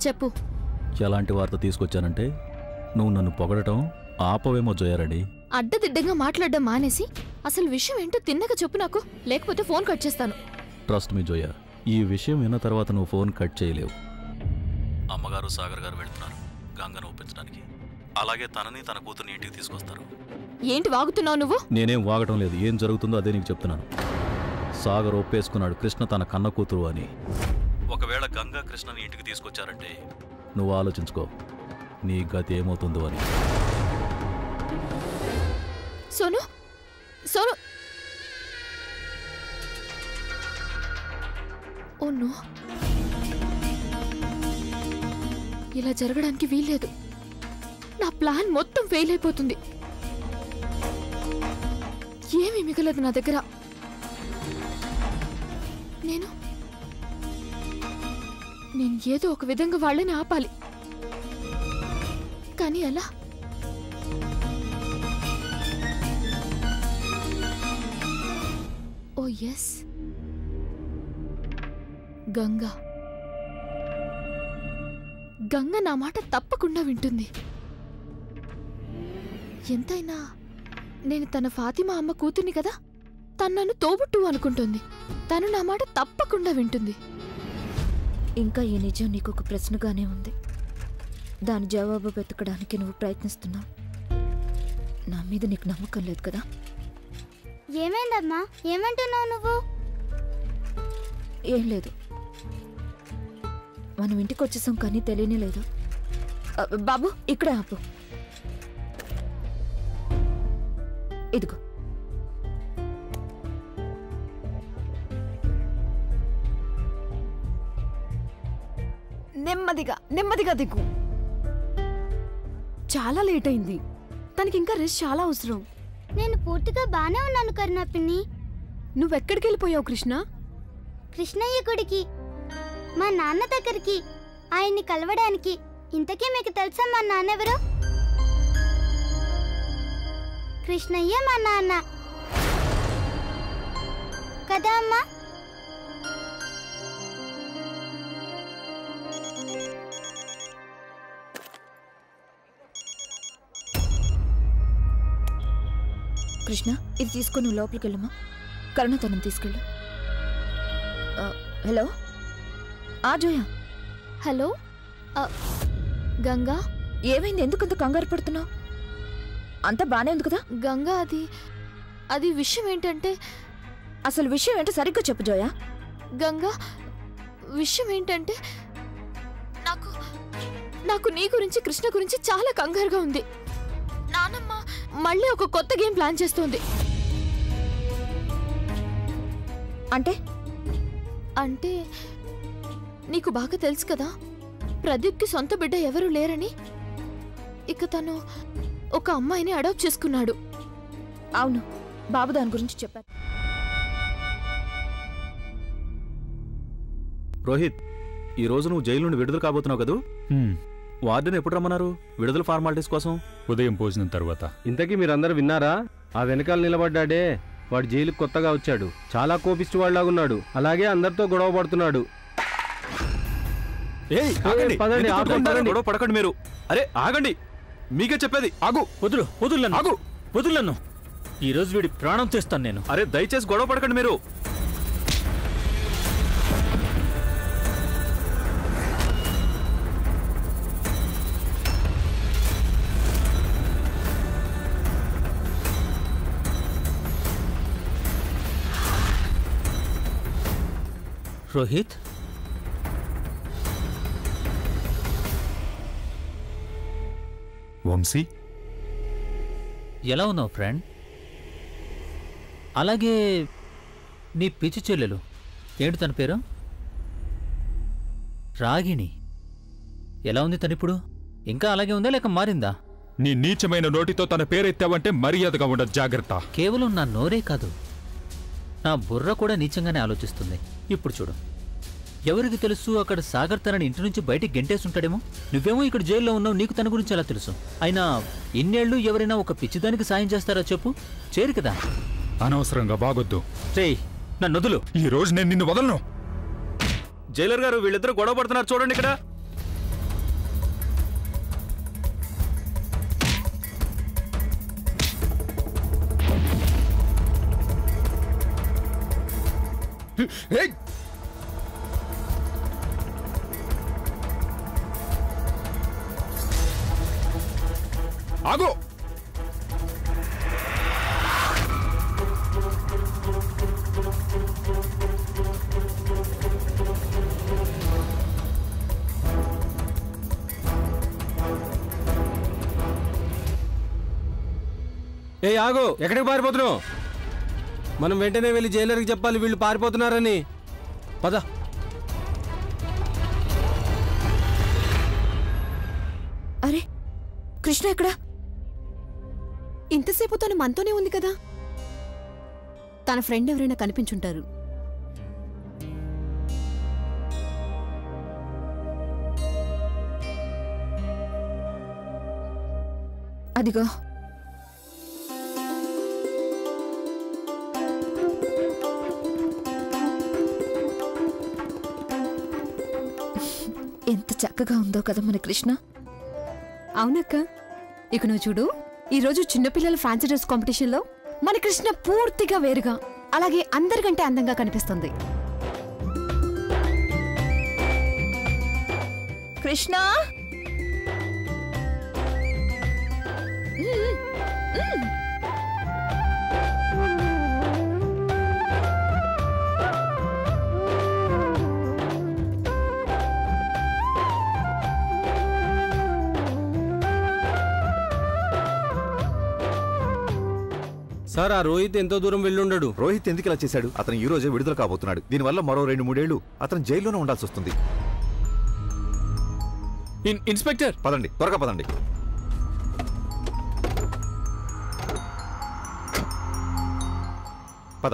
చెప్పు. ఎలాంటి వార్త తీసుకొచ్చానంటే నువ్వు నన్ను పొగడటం ఆపవేమో జోయారెడ్డి. అడ్డదిడ్డంగా మాట్లాడడం మానేసి అసలు విషయం ఏంటో తిన్నగా చెప్పు నాకు, లేకపోతే ఫోన్ కట్ చేస్తాను. ట్రస్ట్ మీ జోయా, ఈ విషయం విన్న తర్వాత నువ్వు ఫోన్ కట్ చేయలేవు. అమ్మగారు సాగర్ గారు వెళ్తున్నారు గంగను ఒప్పించడానికి. అలాగే తనని తన కూతుర్ని ఇంటికి తీసుకొస్తారు. ఏంటి వాగుతున్నావు నువ్వు? నేనేం వాగటం లేదు, ఏం జరుగుతుందో అదే నీకు చెప్తున్నాను. సాగర్ ఒప్పేసుకున్నాడు కృష్ణ తన కన్న కూతురు అని. ఒకవేళ గంగా కృష్ణని ఇంటికి తీసుకొచ్చారంటే నువ్వు ఆలోచించుకో నీ గతి ఏమవుతుందో అని. సోను, సోను, ఓ నో, ఇలా జరగడానికి వీల్లేదు. నా ప్లాన్ మొత్తం ఫెయిల్ అయిపోతుంది. ఏమీ మిగలదు నా దగ్గర. నేను ఏదో ఒక విధంగా వాళ్ళని ఆపాలి. కానీ ఎలా? ఓ ఎస్, గంగా నా మాట తప్పకుండా వింటుంది. ఎంతైనా నేను తన ఫాతిమా అమ్మ కూతుర్ని కదా. తను నన్ను తోబుట్టు అనుకుంటుంది. తను నా మాట తప్పకుండా వింటుంది. ఇంకా ఈ నిజం నీకు ఒక ప్రశ్నగానే ఉంది. దాని జవాబు వెతకడానికి నువ్వు ప్రయత్నిస్తున్నావు. నా మీద నీకు నమ్మకం లేదు కదా? ఏమైందమ్మా? ఏమంటున్నావు నువ్వు? ఏం లేదు, మనం ఇంటికి వచ్చేసాం కానీ తెలియనే లేదు. బాబు ఇక్కడే ఆపు. ఇదిగో, నెమ్మదిగా దిగు. చాలా లేట్ అయింది. తనకి ఇంకా రెస్ట్ చాలా అవసరం. నేను పూర్తిగా బానే ఉన్నాను కరుణ పిన్ని. నువ్వెక్కడికి వెళ్ళిపోయావు కృష్ణ? కృష్ణయ్య గుడికి, మా నాన్న దగ్గరికి, ఆయన్ని కలవడానికి. ఇంతకీ మీకు తెలుసా మా నాన్నెవరు? కృష్ణయ్య మా నాన్న కదా అమ్మా? కృష్ణ, ఇది తీసుకొని నువ్వు లోపలికి వెళ్ళమ్మా. కరుణతనం తీసుకెళ్ళు. హలో, జోయా. హలో గంగా, ఏమైంది? ఎందుకంత కంగారు పడుతున్నావు? అంతా బానే ఉంది కదా? గంగా, అది విషయం ఏంటంటే. అసలు విషయం ఏంటో సరిగ్గా చెప్పు జోయా. గంగా, విషయం ఏంటంటే నాకు నీ గురించి కృష్ణ గురించి చాలా కంగారుగా ఉంది. నానమ్మ మళ్ళీ ఒక కొత్త గేమ్ ప్లాన్ చేస్తోంది. అంటే నీకు బాగా తెలుసు కదా, ప్రదీప్కి సొంత బిడ్డ ఎవరూ లేరని. ఇక తను ఒక అమ్మాయిని అడాప్ట్ చేసుకున్నాడు. అవును, బాబు దాని గురించి చెప్పారు. రోహిత్, ఈ రోజు నువ్వు జైలు నుండి విడుదల కాబోతున్నావు కదూ? వార్డెన్ ఎప్పుడు రమ్మన్నారు విడుదల ఫార్మాలిటీస్ కోసం? ఉదయం భోజనం తర్వాత. ఇంతకీ మీరందరూ విన్నారా? ఆ వెనకాల నిలబడ్డాడే వాడు జైలుకు కొత్తగా వచ్చాడు. చాలా కోపిస్తూ వాళ్ళలాగున్నాడు. అలాగే అందరితో గొడవ పడుతున్నాడు. గొడవ పడకండి మీరు. అరే ఆగండి, మీకే చెప్పేది. ఆగు. వదులను. ఈ రోజు వీడి ప్రాణం తీస్తాను నేను. అరే దయచేసి గొడవ పడకండి మీరు. రోహిత్, వంశీ, ఎలా ఉన్నావు ఫ్రెండ్? అలాగే నీ పిచ్చి చెల్లెలు ఏంటి తన పేరు? రాగిణి. ఎలా ఉంది తనిప్పుడు? ఇంకా అలాగే ఉందా లేక మారిందా? నీ నీచమైన నోటితో తన పేరెత్తావంటే మర్యాదగా ఉండదు, జాగ్రత్త. కేవలం నా నోరే కాదు, నా బుర్ర కూడా నీచంగానే ఆలోచిస్తుంది. ఇప్పుడు చూడు, ఎవరికి తెలుసు అక్కడ సాగర్ తనని ఇంటి నుంచి బయటికి గెంటేసుంటాడేమో. నువ్వేమో ఇక్కడ జైల్లో ఉన్నావు, నీకు తన గురించి ఎలా తెలుసు? అయినా ఇన్నేళ్లు ఎవరైనా ఒక పిచ్చిదానికి సాయం చేస్తారా చెప్పు? చేరు కదా. అనవసరంగా బాగొద్దు. రేయ్, నన్ను వదులు. ఈ రోజు నేను నిన్ను వదలను. జైలర్ గారు, వీళ్ళిద్దరూ గొడవ పడుతున్నారు చూడండి ఇక్కడ. ఆగు. ఏ ఆగు, ఎక్కడికి పారిపోతున్నావు? మనం వెంటనే వెళ్ళి జైలర్కి చెప్పాలి వీళ్ళు పారిపోతున్నారని. పద. అరే కృష్ణ ఎక్కడా? ఇంతసేపు తను మనతోనే ఉంది కదా. తన ఫ్రెండ్ ఎవరైనా కనిపించుంటారు. అదిగో ఎంత చక్కగా ఉందో కదా మన కృష్ణ. అవునక్క. ఇక నువ్వు చూడు, ఈరోజు చిన్నపిల్లల ఫ్యాన్సీ డ్రెస్ కాంపిటీషన్లో మన కృష్ణ పూర్తిగా వేరుగా, అలాగే అందరికంటే అందంగా కనిపిస్తుంది. కృష్ణ సార్, ఆ రోహిత్ ఎంతో దూరం వెళ్ళుండడు. రోహిత్ ఎందుకు ఇలా చేశాడు? అతను ఈ రోజే విడుదల కాబోతున్నాడు. దీనివల్ల మరో 2-3 ఏళ్లు అతను జైల్లోనే ఉండాల్సి వస్తుంది. ఇన్స్పెక్టర్, పదండి, త్వరగా పదండి. పద.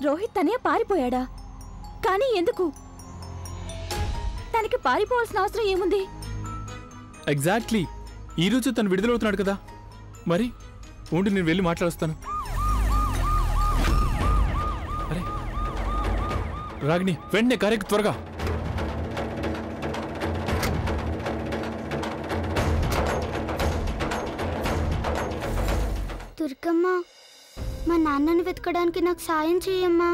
రోహిత్ తనే పారిపోయాడా? కానీ ఎందుకు? తనకి పారిపోవాల్సిన అవసరం ఏముంది? ఎగ్జాక్ట్లీ. ఈ రోజు తను విడుదలవుతున్నాడు కదా. మరి ఉండి నేను వెళ్ళి మాట్లాడుస్తాను. అరే రాగిణి, వెంటనే కరెక్ట్, త్వరగా. దుర్గమ్మ, మా నాన్నని వెతకడానికి నాకు సాయం చేయమ్మా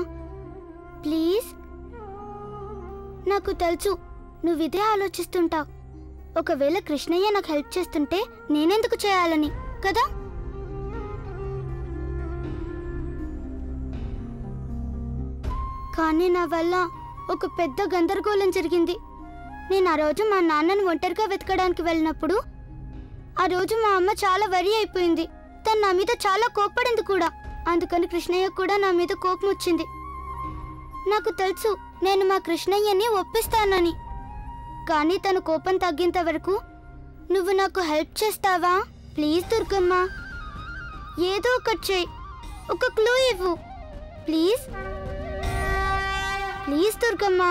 ప్లీజ్. నాకు తెలుసు నువ్వు ఇదే ఆలోచిస్తుంటావు. ఒకవేళ కృష్ణయ్య నాకు హెల్ప్ చేస్తుంటే నేనెందుకు చేయాలని కదా. కానీ నా వల్ల ఒక పెద్ద గందరగోళం జరిగింది. నేను ఆ రోజు మా నాన్నని ఒంటరిగా వెతకడానికి వెళ్ళినప్పుడు ఆ రోజు మా అమ్మ చాలా వరి అయిపోయింది. తను నా మీద చాలా కోప్పడింది కూడా. అందుకని కృష్ణయ్య కూడా నా మీద కోపం వచ్చింది. నాకు తెలుసు నేను మా కృష్ణయ్యని ఒప్పిస్తానని. కానీ తను కోపం తగ్గేంత వరకు నువ్వు నాకు హెల్ప్ చేస్తావా ప్లీజ్ దుర్గమ్మ? ఏదో ఒకటి చేయి, ఒక క్లూ ఇవ్వు ప్లీజ్. ప్లీజ్ దుర్గమ్మ,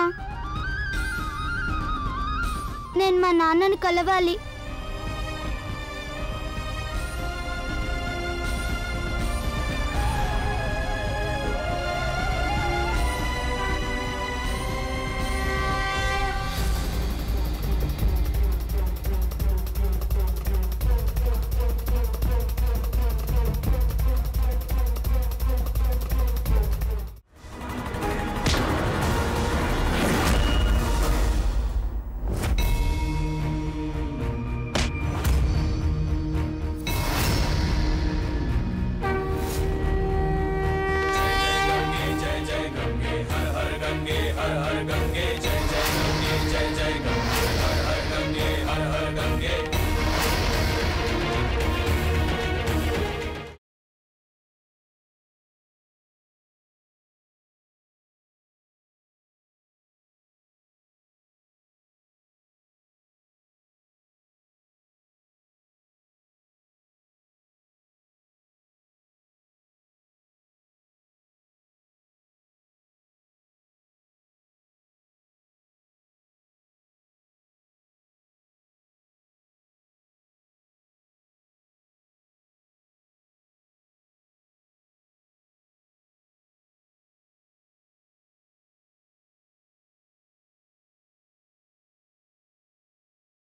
నేను మా నాన్నని కలవాలి. गंगे हर हर गंगे